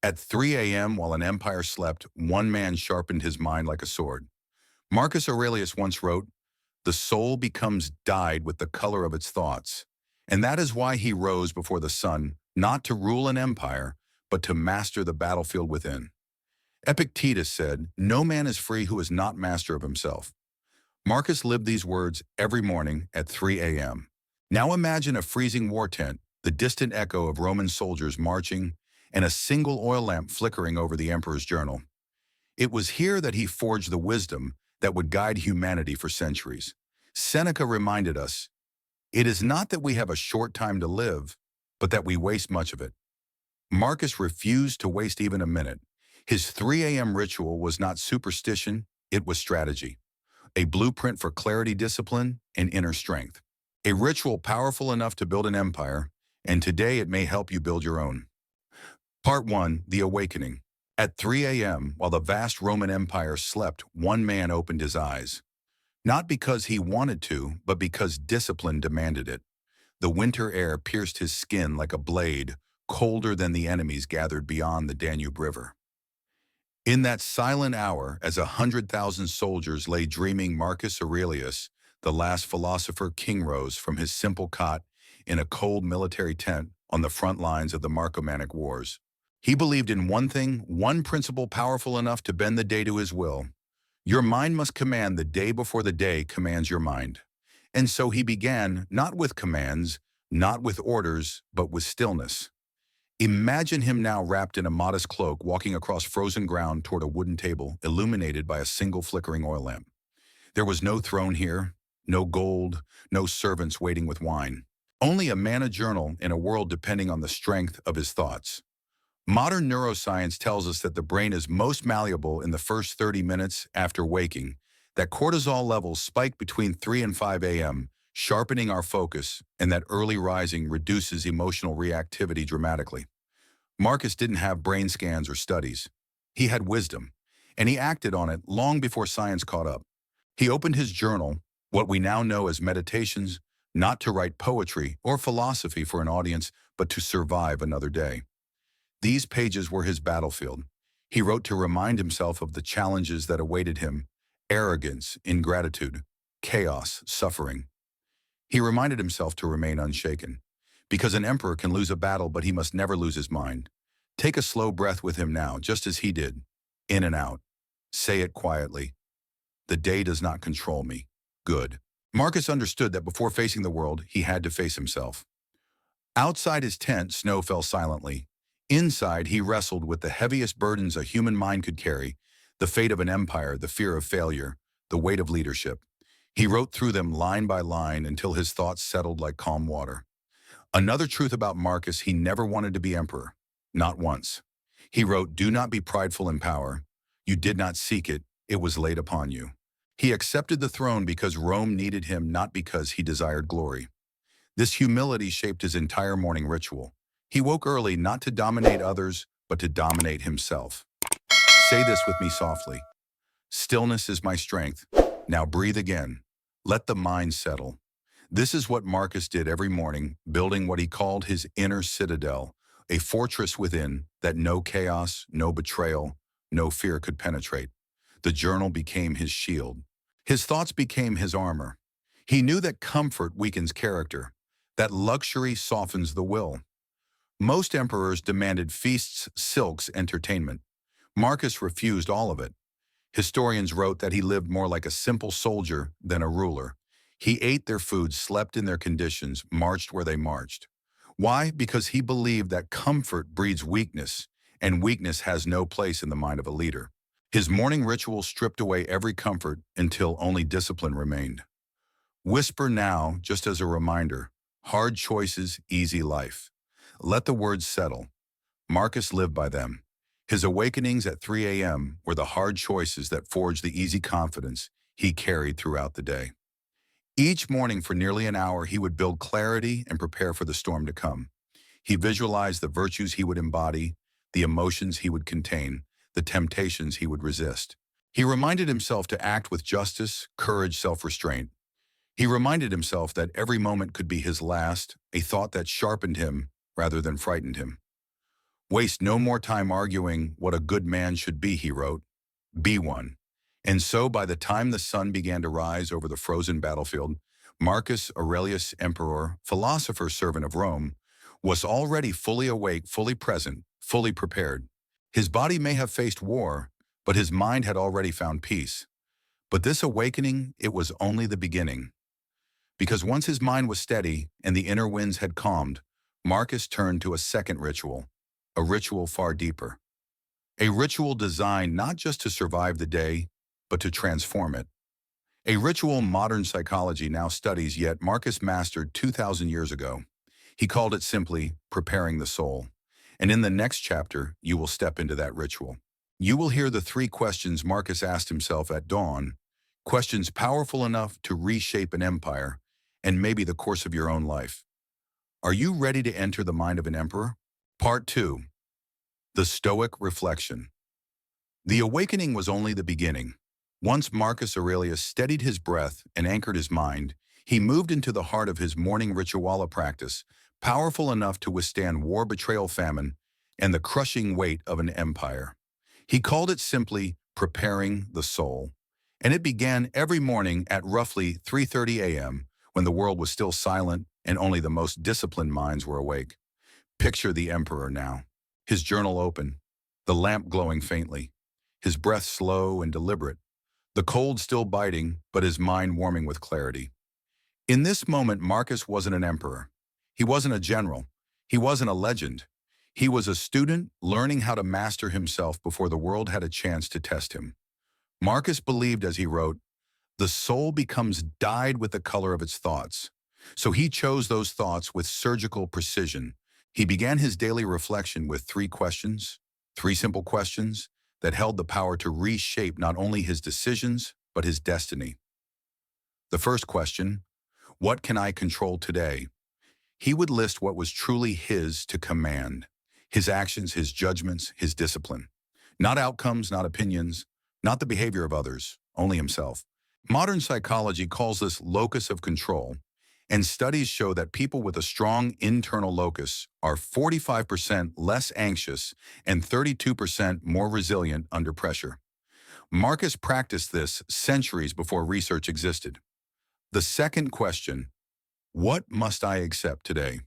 At 3 a.m., while an empire slept, one man sharpened his mind like a sword. Marcus Aurelius once wrote, "The soul becomes dyed with the color of its thoughts." And that is why he rose before the sun, not to rule an empire, but to master the battlefield within. Epictetus said, "No man is free who is not master of himself." Marcus lived these words every morning at 3 a.m. Now imagine a freezing war tent, the distant echo of Roman soldiers marching, and a single oil lamp flickering over the emperor's journal. It was here that he forged the wisdom that would guide humanity for centuries. Seneca reminded us, "It is not that we have a short time to live, but that we waste much of it." Marcus refused to waste even a minute. His 3 a.m. ritual was not superstition, it was strategy. A blueprint for clarity, discipline, and inner strength. A ritual powerful enough to build an empire, and today it may help you build your own. Part 1. The Awakening. At 3 a.m., while the vast Roman Empire slept, one man opened his eyes. Not because he wanted to, but because discipline demanded it. The winter air pierced his skin like a blade, colder than the enemies gathered beyond the Danube River. In that silent hour, as 100,000 soldiers lay dreaming, Marcus Aurelius, the last philosopher king, rose from his simple cot in a cold military tent on the front lines of the Marcomannic Wars. He believed in one thing, one principle powerful enough to bend the day to his will. Your mind must command the day before the day commands your mind. And so he began, not with commands, not with orders, but with stillness. Imagine him now wrapped in a modest cloak, walking across frozen ground toward a wooden table, illuminated by a single flickering oil lamp. There was no throne here, no gold, no servants waiting with wine. Only a man, a journal, in a world depending on the strength of his thoughts. Modern neuroscience tells us that the brain is most malleable in the first 30 minutes after waking, that cortisol levels spike between 3 and 5 a.m., sharpening our focus, and that early rising reduces emotional reactivity dramatically. Marcus didn't have brain scans or studies. He had wisdom, and he acted on it long before science caught up. He opened his journal, what we now know as meditations, not to write poetry or philosophy for an audience, but to survive another day. These pages were his battlefield. He wrote to remind himself of the challenges that awaited him: arrogance, ingratitude, chaos, suffering. He reminded himself to remain unshaken, because an emperor can lose a battle, but he must never lose his mind. Take a slow breath with him now, just as he did, in and out. Say it quietly. The day does not control me. Good. Marcus understood that before facing the world, he had to face himself. Outside his tent, snow fell silently. Inside, he wrestled with the heaviest burdens a human mind could carry: the fate of an empire, the fear of failure, the weight of leadership. He wrote through them line by line until his thoughts settled like calm water. Another truth about Marcus: he never wanted to be emperor. Not once. He wrote, "Do not be prideful in power. You did not seek it, it was laid upon you." He accepted the throne because Rome needed him, not because he desired glory. This humility shaped his entire morning ritual. He woke early not to dominate others, but to dominate himself. Say this with me softly. Stillness is my strength. Now breathe again. Let the mind settle. This is what Marcus did every morning, building what he called his inner citadel, a fortress within that no chaos, no betrayal, no fear could penetrate. The journal became his shield. His thoughts became his armor. He knew that comfort weakens character, that luxury softens the will. Most emperors demanded feasts, silks, entertainment. Marcus refused all of it. Historians wrote that he lived more like a simple soldier than a ruler. He ate their food, slept in their conditions, marched where they marched. Why? Because he believed that comfort breeds weakness, and weakness has no place in the mind of a leader. His morning ritual stripped away every comfort until only discipline remained. Whisper now, just as a reminder: hard choices, easy life. Let the words settle. Marcus lived by them. His awakenings at 3 a.m. were the hard choices that forged the easy confidence he carried throughout the day. Each morning for nearly an hour, he would build clarity and prepare for the storm to come. He visualized the virtues he would embody, the emotions he would contain, the temptations he would resist. He reminded himself to act with justice, courage, self-restraint. He reminded himself that every moment could be his last, a thought that sharpened him rather than frightened him. Waste no more time arguing what a good man should be, he wrote. Be one. And so by the time the sun began to rise over the frozen battlefield, Marcus Aurelius, emperor, philosopher, servant of Rome, was already fully awake, fully present, fully prepared. His body may have faced war, but his mind had already found peace. But this awakening, it was only the beginning. Because once his mind was steady and the inner winds had calmed, Marcus turned to a second ritual, a ritual far deeper. A ritual designed not just to survive the day, but to transform it. A ritual modern psychology now studies, yet Marcus mastered 2,000 years ago. He called it simply preparing the soul. And in the next chapter, you will step into that ritual. You will hear the three questions Marcus asked himself at dawn, questions powerful enough to reshape an empire and maybe the course of your own life. Are you ready to enter the mind of an emperor? Part 2. The Stoic Reflection. The awakening was only the beginning. Once Marcus Aurelius steadied his breath and anchored his mind, he moved into the heart of his morning rituala practice, powerful enough to withstand war, betrayal, famine, and the crushing weight of an empire. He called it simply preparing the soul. And it began every morning at roughly 3:30 a.m., when the world was still silent and only the most disciplined minds were awake. Picture the emperor now, his journal open, the lamp glowing faintly, his breath slow and deliberate, the cold still biting, but his mind warming with clarity. In this moment, Marcus wasn't an emperor. He wasn't a general. He wasn't a legend. He was a student learning how to master himself before the world had a chance to test him. Marcus believed, as he wrote, the soul becomes dyed with the color of its thoughts. So he chose those thoughts with surgical precision. He began his daily reflection with three simple questions that held the power to reshape not only his decisions, but his destiny. The first question, what can I control today? He would list what was truly his to command, his actions, his judgments, his discipline. Not outcomes, not opinions, not the behavior of others, only himself. Modern psychology calls this locus of control, and studies show that people with a strong internal locus are 45% less anxious and 32% more resilient under pressure. Marcus practiced this centuries before research existed. The second question, what must I accept today?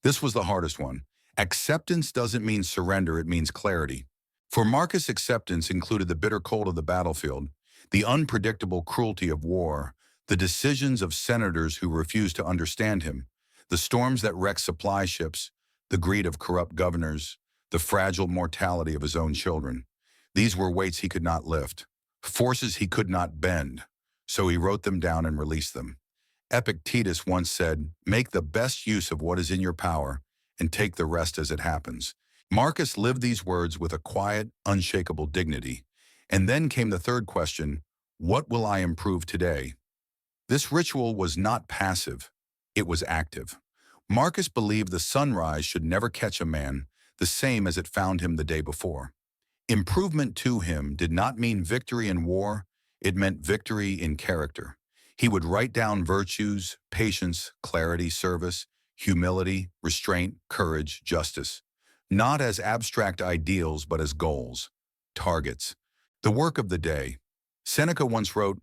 This was the hardest one. Acceptance doesn't mean surrender, it means clarity. For Marcus, acceptance included the bitter cold of the battlefield, the unpredictable cruelty of war, the decisions of senators who refused to understand him, the storms that wrecked supply ships, the greed of corrupt governors, the fragile mortality of his own children. These were weights he could not lift, forces he could not bend, so he wrote them down and released them. Epictetus once said, make the best use of what is in your power and take the rest as it happens. Marcus lived these words with a quiet, unshakable dignity. And then came the third question, what will I improve today? This ritual was not passive, it was active. Marcus believed the sunrise should never catch a man the same as it found him the day before. Improvement to him did not mean victory in war, it meant victory in character. He would write down virtues, patience, clarity, service, humility, restraint, courage, justice, not as abstract ideals but as goals, targets. The work of the day. Seneca once wrote,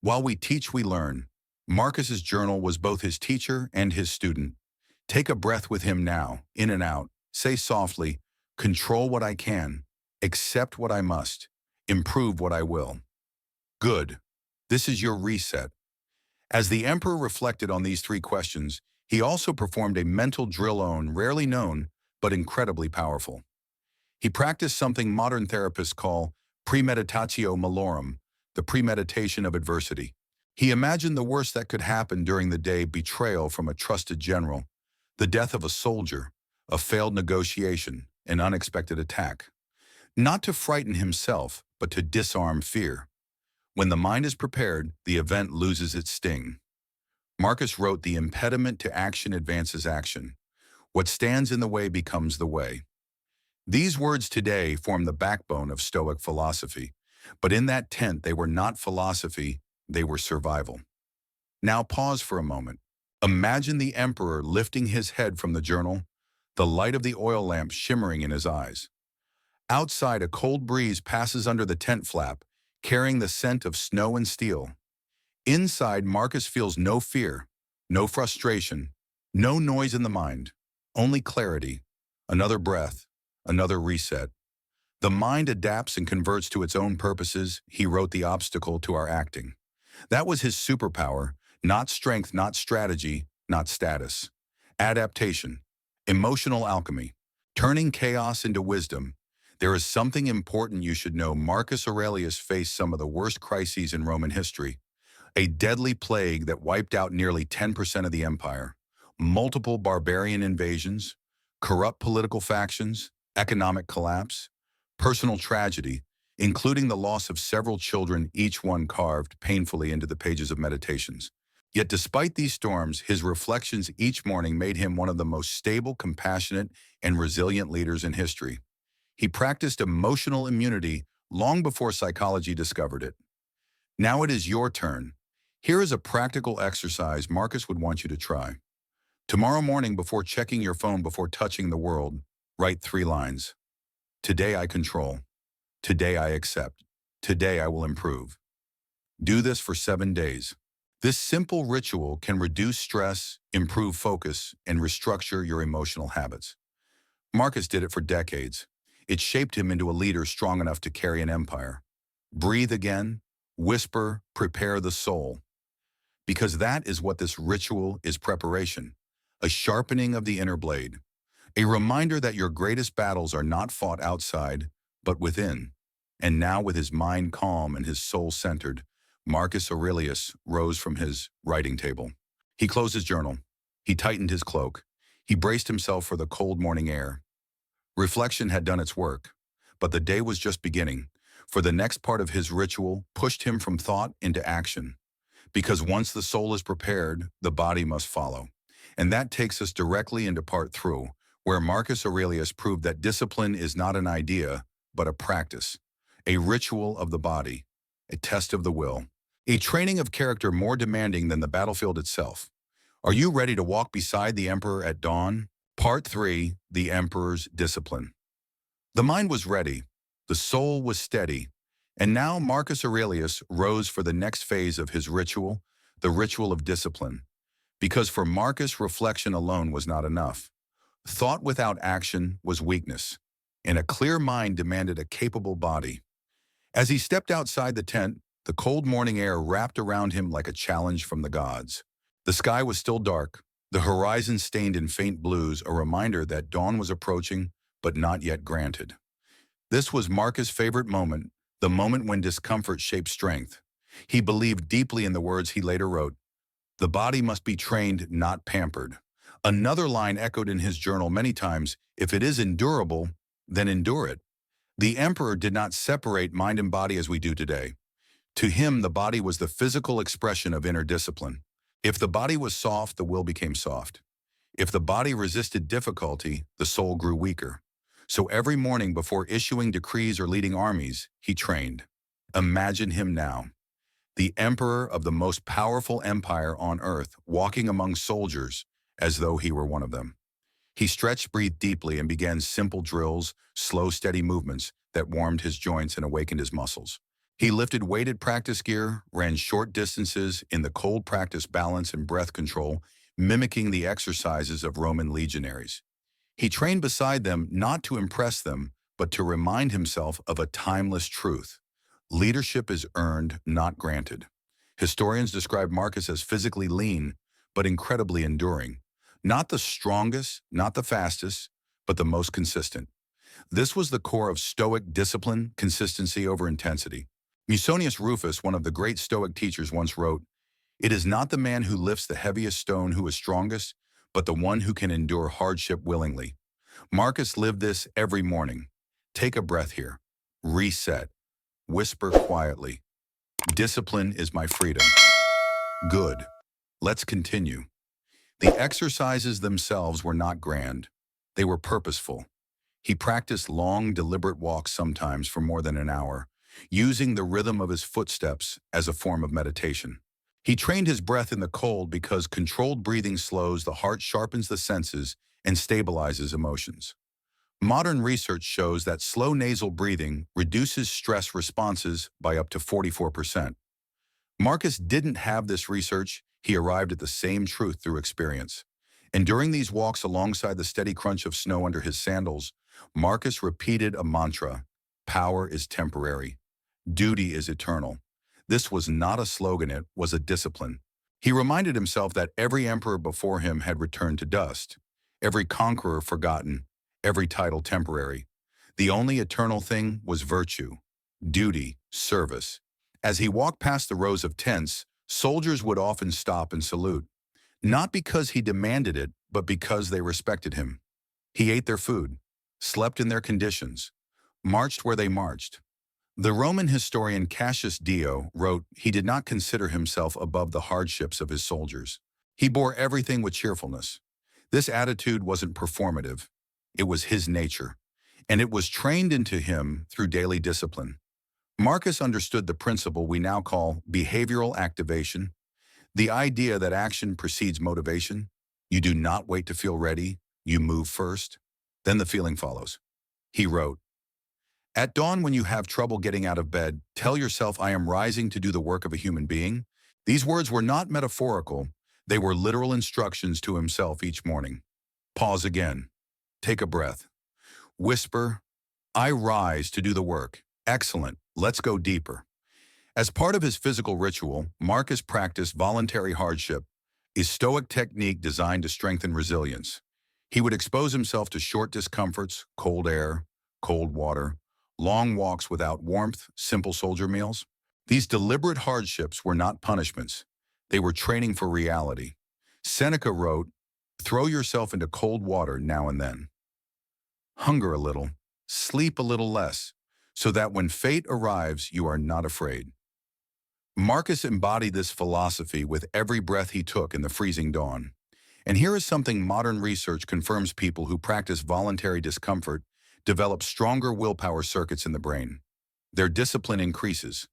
while we teach, we learn. Marcus's journal was both his teacher and his student. Take a breath with him now, in and out. Say softly, control what I can, accept what I must, improve what I will. Good. This is your reset. As the emperor reflected on these three questions, he also performed a mental drill rarely known, but incredibly powerful. He practiced something modern therapists call premeditatio malorum, the premeditation of adversity. He imagined the worst that could happen during the day: betrayal from a trusted general, the death of a soldier, a failed negotiation, an unexpected attack. Not to frighten himself, but to disarm fear. When the mind is prepared, the event loses its sting. Marcus wrote, the impediment to action advances action. What stands in the way becomes the way. These words today form the backbone of Stoic philosophy, but in that tent they were not philosophy, they were survival. Now pause for a moment. Imagine the emperor lifting his head from the journal, the light of the oil lamp shimmering in his eyes. Outside, a cold breeze passes under the tent flap, carrying the scent of snow and steel. Inside, Marcus feels no fear, no frustration, no noise in the mind, only clarity, another breath, another reset. The mind adapts and converts to its own purposes. He wrote the obstacle to our acting. That was his superpower, not strength, not strategy, not status. Adaptation, emotional alchemy, turning chaos into wisdom. There is something important you should know. Marcus Aurelius faced some of the worst crises in Roman history. A deadly plague that wiped out nearly 10% of the empire, multiple barbarian invasions, corrupt political factions, economic collapse, personal tragedy, including the loss of several children, each one carved painfully into the pages of Meditations. Yet despite these storms, his reflections each morning made him one of the most stable, compassionate, and resilient leaders in history. He practiced emotional immunity long before psychology discovered it. Now it is your turn. Here is a practical exercise Marcus would want you to try. Tomorrow morning, before checking your phone, before touching the world, write 3 lines. Today I control. Today I accept. Today I will improve. Do this for 7 days. This simple ritual can reduce stress, improve focus, and restructure your emotional habits. Marcus did it for decades. It shaped him into a leader strong enough to carry an empire. Breathe again, whisper, prepare the soul. Because that is what this ritual is: preparation, a sharpening of the inner blade, a reminder that your greatest battles are not fought outside, but within. And now, with his mind calm and his soul centered, Marcus Aurelius rose from his writing table. He closed his journal. He tightened his cloak. He braced himself for the cold morning air. Reflection had done its work, but the day was just beginning, for the next part of his ritual pushed him from thought into action. Because once the soul is prepared, the body must follow. And that takes us directly into part 3, where Marcus Aurelius proved that discipline is not an idea, but a practice, a ritual of the body, a test of the will, a training of character more demanding than the battlefield itself. Are you ready to walk beside the emperor at dawn? Part 3, the emperor's discipline. The mind was ready, the soul was steady, and now Marcus Aurelius rose for the next phase of his ritual, the ritual of discipline. Because for Marcus, reflection alone was not enough. Thought without action was weakness, and a clear mind demanded a capable body. As he stepped outside the tent, the cold morning air wrapped around him like a challenge from the gods. The sky was still dark, the horizon stained in faint blues, a reminder that dawn was approaching, but not yet granted. This was Marcus' favorite moment, the moment when discomfort shaped strength. He believed deeply in the words he later wrote, "The body must be trained, not pampered." Another line echoed in his journal many times, "If it is endurable, then endure it." The emperor did not separate mind and body as we do today. To him, the body was the physical expression of inner discipline. If the body was soft, the will became soft. If the body resisted difficulty, the soul grew weaker. So every morning before issuing decrees or leading armies, he trained. Imagine him now, the emperor of the most powerful empire on earth, walking among soldiers as though he were one of them. He stretched, breathed deeply, and began simple drills, slow, steady movements that warmed his joints and awakened his muscles. He lifted weighted practice gear, ran short distances in the cold, practiced balance and breath control, mimicking the exercises of Roman legionaries. He trained beside them not to impress them, but to remind himself of a timeless truth. Leadership is earned, not granted. Historians describe Marcus as physically lean, but incredibly enduring. Not the strongest, not the fastest, but the most consistent. This was the core of Stoic discipline, consistency over intensity. Musonius Rufus, one of the great Stoic teachers, once wrote, "It is not the man who lifts the heaviest stone who is strongest, but the one who can endure hardship willingly." Marcus lived this every morning. Take a breath here. Reset. Whisper quietly. Discipline is my freedom. Good. Let's continue. The exercises themselves were not grand. They were purposeful. He practiced long, deliberate walks, sometimes for more than an hour, using the rhythm of his footsteps as a form of meditation. He trained his breath in the cold because controlled breathing slows the heart, sharpens the senses, and stabilizes emotions. Modern research shows that slow nasal breathing reduces stress responses by up to 44%. Marcus didn't have this research, he arrived at the same truth through experience. And during these walks alongside the steady crunch of snow under his sandals, Marcus repeated a mantra: power is temporary, duty is eternal. This was not a slogan, it was a discipline. He reminded himself that every emperor before him had returned to dust, every conqueror forgotten, every title temporary. The only eternal thing was virtue, duty, service. As he walked past the rows of tents, soldiers would often stop and salute, not because he demanded it, but because they respected him. He ate their food, slept in their conditions, marched where they marched. The Roman historian Cassius Dio wrote he did not consider himself above the hardships of his soldiers. He bore everything with cheerfulness. This attitude wasn't performative. It was his nature, and it was trained into him through daily discipline. Marcus understood the principle we now call behavioral activation, the idea that action precedes motivation. You do not wait to feel ready, you move first, then the feeling follows. He wrote, "At dawn when you have trouble getting out of bed, tell yourself I am rising to do the work of a human being." These words were not metaphorical, they were literal instructions to himself each morning. Pause again. Take a breath. Whisper, "I rise to do the work." Excellent. Let's go deeper. As part of his physical ritual, Marcus practiced voluntary hardship, a Stoic technique designed to strengthen resilience. He would expose himself to short discomforts, cold air, cold water, long walks without warmth, simple soldier meals. These deliberate hardships were not punishments. They were training for reality. Seneca wrote, "Throw yourself into cold water now and then. Hunger a little, sleep a little less, so that when fate arrives, you are not afraid." Marcus embodied this philosophy with every breath he took in the freezing dawn. And here is something modern research confirms: people who practice voluntary discomfort develop stronger willpower circuits in the brain. Their discipline increases.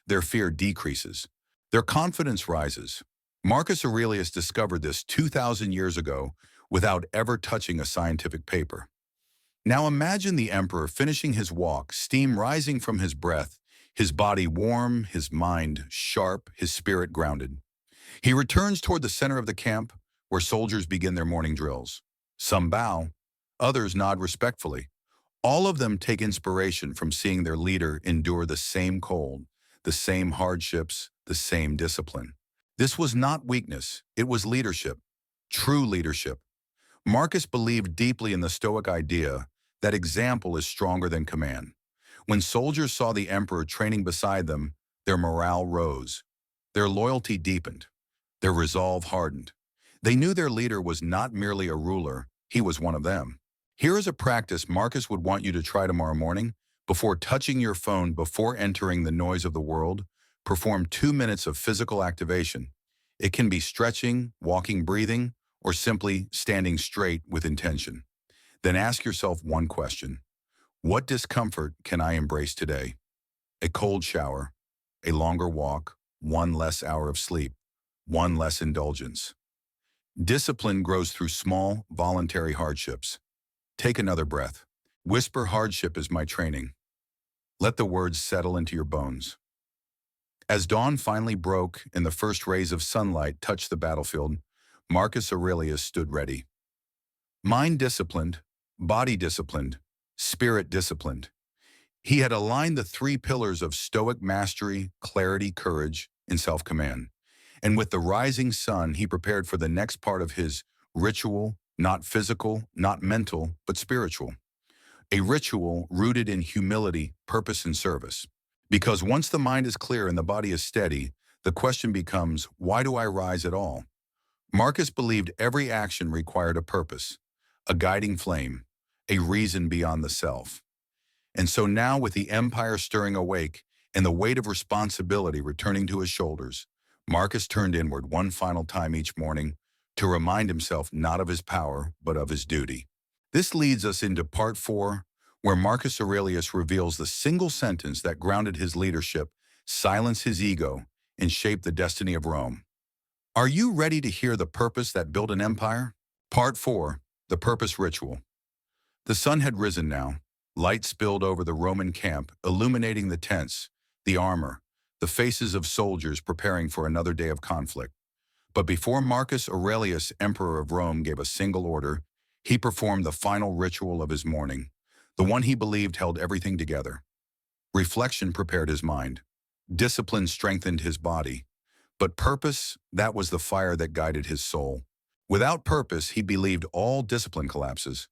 Their fear decreases. Their confidence rises. Marcus Aurelius discovered this 2,000 years ago without ever touching a scientific paper. Now imagine the emperor finishing his walk, steam rising from his breath, his body warm, his mind sharp, his spirit grounded. He returns toward the center of the camp, where soldiers begin their morning drills. Some bow, others nod respectfully. All of them take inspiration from seeing their leader endure the same cold, the same hardships, the same discipline. This was not weakness, it was leadership, true leadership. Marcus believed deeply in the Stoic idea that example is stronger than command. When soldiers saw the emperor training beside them, their morale rose, their loyalty deepened, their resolve hardened. They knew their leader was not merely a ruler, he was one of them. Here is a practice Marcus would want you to try tomorrow morning. Before touching your phone, before entering the noise of the world, perform 2 minutes of physical activation. It can be stretching, walking, breathing, or simply standing straight with intention. Then ask yourself one question: what discomfort can I embrace today? A cold shower, a longer walk, one less hour of sleep, one less indulgence. Discipline grows through small, voluntary hardships. Take another breath. Whisper, "Hardship is my training." Let the words settle into your bones. As dawn finally broke and the first rays of sunlight touched the battlefield, Marcus Aurelius stood ready. Mind disciplined, body disciplined, spirit disciplined. He had aligned the 3 pillars of Stoic mastery, clarity, courage, and self-command. And with the rising sun, he prepared for the next part of his ritual, not physical, not mental, but spiritual. A ritual rooted in humility, purpose, and service. Because once the mind is clear and the body is steady, the question becomes, why do I rise at all? Marcus believed every action required a purpose, a guiding flame, a reason beyond the self. And so now, with the empire stirring awake and the weight of responsibility returning to his shoulders, Marcus turned inward one final time each morning to remind himself not of his power, but of his duty. This leads us into part 4, where Marcus Aurelius reveals the single sentence that grounded his leadership, silenced his ego, and shaped the destiny of Rome. Are you ready to hear the purpose that built an empire? Part 4, The purpose ritual. The sun had risen now. Light spilled over the Roman camp, illuminating the tents, the armor, the faces of soldiers preparing for another day of conflict. But before Marcus Aurelius, emperor of Rome, gave a single order, he performed the final ritual of his morning, the one he believed held everything together. Reflection prepared his mind. Discipline strengthened his body. But purpose, that was the fire that guided his soul. Without purpose, he believed all discipline collapses,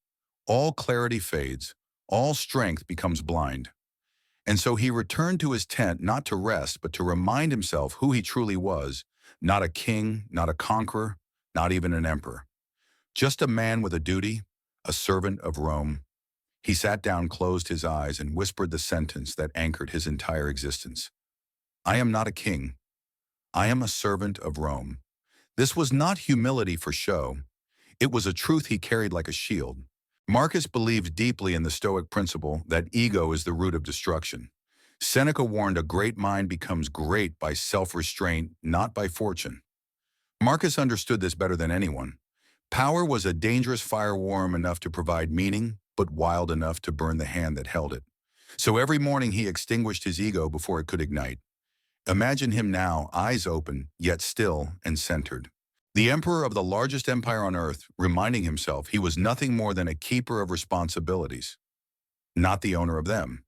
all clarity fades, all strength becomes blind. And so he returned to his tent not to rest, but to remind himself who he truly was, not a king, not a conqueror, not even an emperor. Just a man with a duty, a servant of Rome. He sat down, closed his eyes, and whispered the sentence that anchored his entire existence. I am not a king. I am a servant of Rome. This was not humility for show. It was a truth he carried like a shield. Marcus believed deeply in the Stoic principle that ego is the root of destruction. Seneca warned a great mind becomes great by self-restraint, not by fortune. Marcus understood this better than anyone. Power was a dangerous fire warm enough to provide meaning, but wild enough to burn the hand that held it. So every morning he extinguished his ego before it could ignite. Imagine him now, eyes open, yet still and centered. The emperor of the largest empire on earth, reminding himself he was nothing more than a keeper of responsibilities, not the owner of them.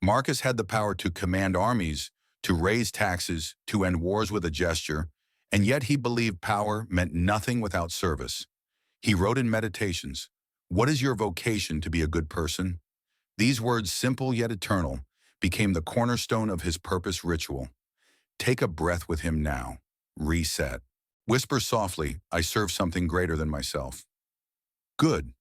Marcus had the power to command armies, to raise taxes, to end wars with a gesture, and yet he believed power meant nothing without service. He wrote in Meditations, "What is your vocation to be a good person?" These words, simple yet eternal, became the cornerstone of his purpose ritual. Take a breath with him now. Reset. Whisper softly, I serve something greater than myself. Good.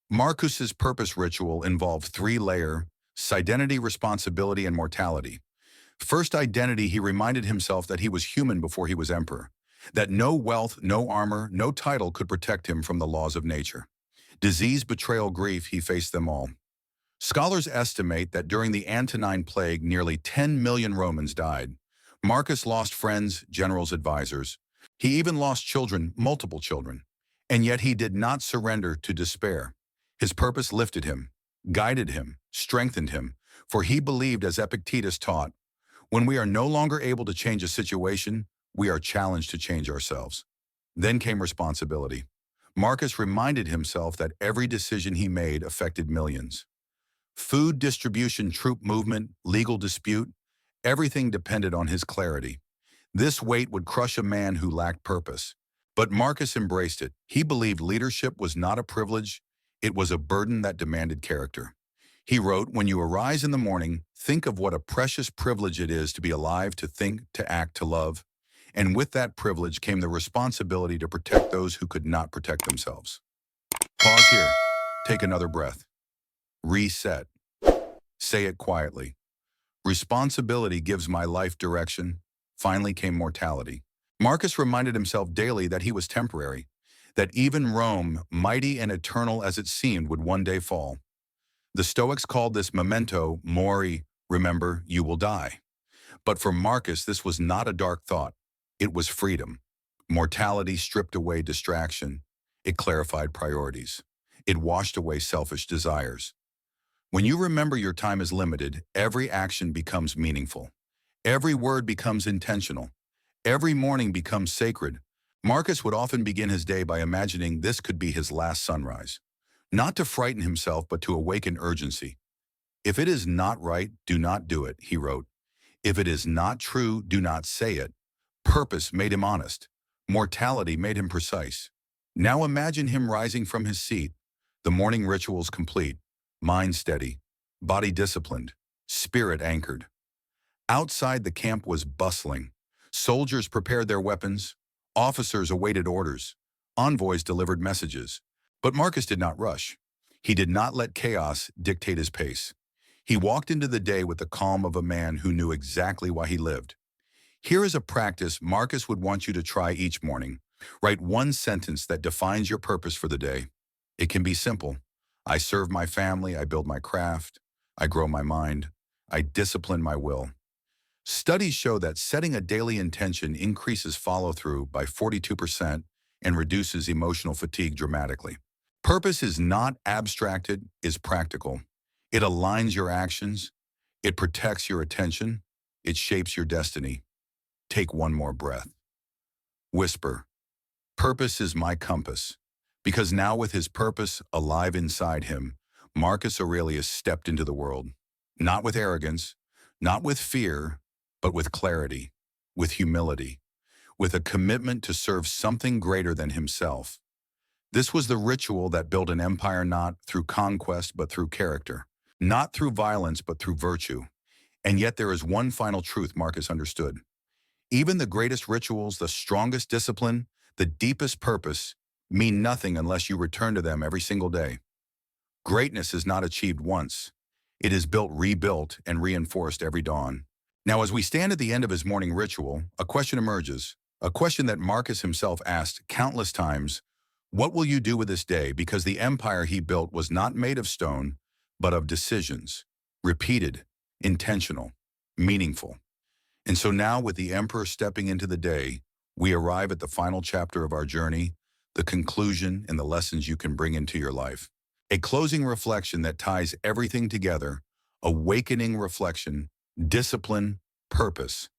Marcus's purpose ritual involved three-layer: identity, responsibility, and mortality. First, identity, he reminded himself that he was human before he was emperor, that no wealth, no armor, no title could protect him from the laws of nature. Disease, betrayal, grief, he faced them all. Scholars estimate that during the Antonine Plague, nearly 10 million Romans died. Marcus lost friends, generals, advisors. He even lost children, multiple children. And yet he did not surrender to despair. His purpose lifted him, guided him, strengthened him, for he believed, as Epictetus taught, when we are no longer able to change a situation, we are challenged to change ourselves. Then came responsibility. Marcus reminded himself that every decision he made affected millions. Food distribution, troop movement, legal dispute, everything depended on his clarity. This weight would crush a man who lacked purpose. But Marcus embraced it. He believed leadership was not a privilege, it was a burden that demanded character. He wrote, when you arise in the morning, think of what a precious privilege it is to be alive, to think, to act, to love. And with that privilege came the responsibility to protect those who could not protect themselves. Pause here. Take another breath. Reset. Say it quietly. Responsibility gives my life direction. Finally came mortality. Marcus reminded himself daily that he was temporary, that even Rome, mighty and eternal as it seemed, would one day fall. The Stoics called this memento mori, remember, you will die. But for Marcus, this was not a dark thought. It was freedom. Mortality stripped away distraction. It clarified priorities. It washed away selfish desires. When you remember your time is limited, every action becomes meaningful. Every word becomes intentional. Every morning becomes sacred. Marcus would often begin his day by imagining this could be his last sunrise. Not to frighten himself, but to awaken urgency. If it is not right, do not do it, he wrote. If it is not true, do not say it. Purpose made him honest. Mortality made him precise. Now imagine him rising from his seat, the morning rituals complete, mind steady, body disciplined, spirit anchored. Outside, the camp was bustling. Soldiers prepared their weapons. Officers awaited orders. Envoys delivered messages. But Marcus did not rush. He did not let chaos dictate his pace. He walked into the day with the calm of a man who knew exactly why he lived. Here is a practice Marcus would want you to try each morning. Write one sentence that defines your purpose for the day. It can be simple. I serve my family, I build my craft, I grow my mind, I discipline my will. Studies show that setting a daily intention increases follow-through by 42% and reduces emotional fatigue dramatically. Purpose is not abstracted, it's practical. It aligns your actions, it protects your attention, it shapes your destiny. Take one more breath. Whisper, purpose is my compass. Because now with his purpose alive inside him, Marcus Aurelius stepped into the world. Not with arrogance, not with fear, but with clarity, with humility, with a commitment to serve something greater than himself. This was the ritual that built an empire not through conquest but through character, not through violence but through virtue. And yet there is one final truth Marcus understood. Even the greatest rituals, the strongest discipline, the deepest purpose mean nothing unless you return to them every single day. Greatness is not achieved once. It is built, rebuilt, and reinforced every dawn. Now, as we stand at the end of his morning ritual, a question emerges, a question that Marcus himself asked countless times. What will you do with this day? Because the empire he built was not made of stone, but of decisions, repeated, intentional, meaningful. And so now, with the emperor stepping into the day, we arrive at the final chapter of our journey, the conclusion and the lessons you can bring into your life. A closing reflection that ties everything together, awakening reflection, discipline, purpose.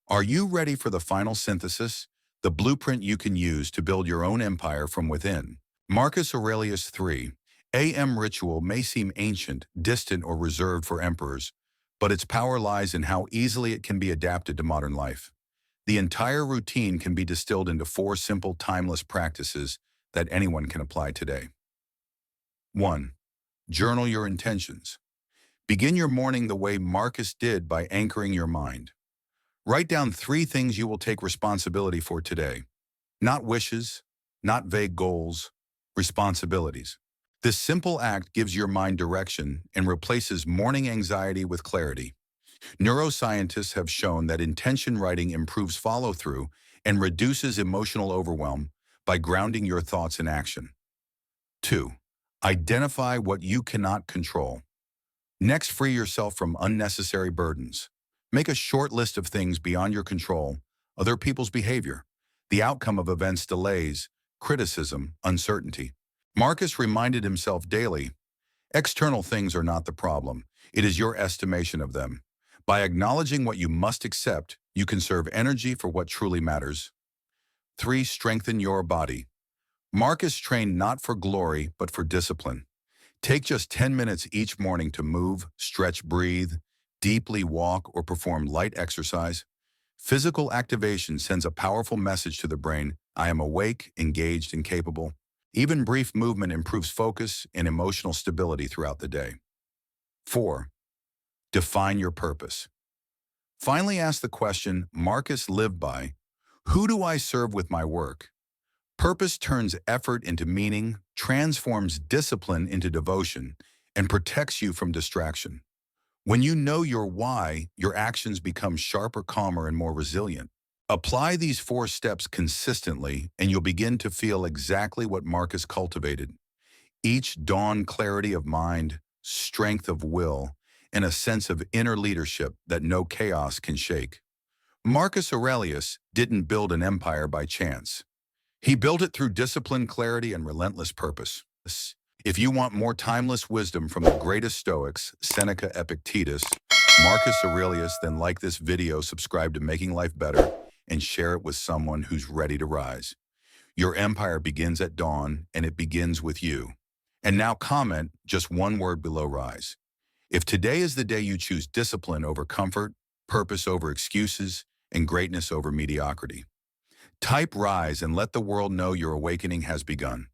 Are you ready for the final synthesis, the blueprint you can use to build your own empire from within? Marcus Aurelius 3. AM ritual may seem ancient, distant, or reserved for emperors, but its power lies in how easily it can be adapted to modern life. The entire routine can be distilled into 4 simple, timeless practices that anyone can apply today. 1. Journal your intentions. Begin your morning the way Marcus did by anchoring your mind. Write down 3 things you will take responsibility for today. Not wishes, not vague goals, responsibilities. This simple act gives your mind direction and replaces morning anxiety with clarity. Neuroscientists have shown that intention writing improves follow-through and reduces emotional overwhelm by grounding your thoughts in action. 2. Identify what you cannot control. Next, free yourself from unnecessary burdens. Make a short list of things beyond your control, other people's behavior, the outcome of events, delays, criticism, uncertainty. Marcus reminded himself daily, external things are not the problem, it is your estimation of them. By acknowledging what you must accept, you conserve energy for what truly matters. 3. Strengthen your body. Marcus trained not for glory, but for discipline. Take just 10 minutes each morning to move, stretch, breathe, deeply walk, or perform light exercise. Physical activation sends a powerful message to the brain, I am awake, engaged, and capable. Even brief movement improves focus and emotional stability throughout the day. 4. Define your purpose. Finally, ask the question Marcus lived by, who do I serve with my work? Purpose turns effort into meaning, transforms discipline into devotion, and protects you from distraction. When you know your why, your actions become sharper, calmer, and more resilient. Apply these 4 steps consistently, and you'll begin to feel exactly what Marcus cultivated. Each dawn, clarity of mind, strength of will, and a sense of inner leadership that no chaos can shake. Marcus Aurelius didn't build an empire by chance. He built it through discipline, clarity, and relentless purpose. If you want more timeless wisdom from the greatest Stoics, Seneca, Epictetus, Marcus Aurelius, then like this video, subscribe to Making Life Better, and share it with someone who's ready to rise. Your empire begins at dawn, and it begins with you. And now comment just one word below rise. If today is the day you choose discipline over comfort, purpose over excuses, and greatness over mediocrity, type rise and let the world know your awakening has begun.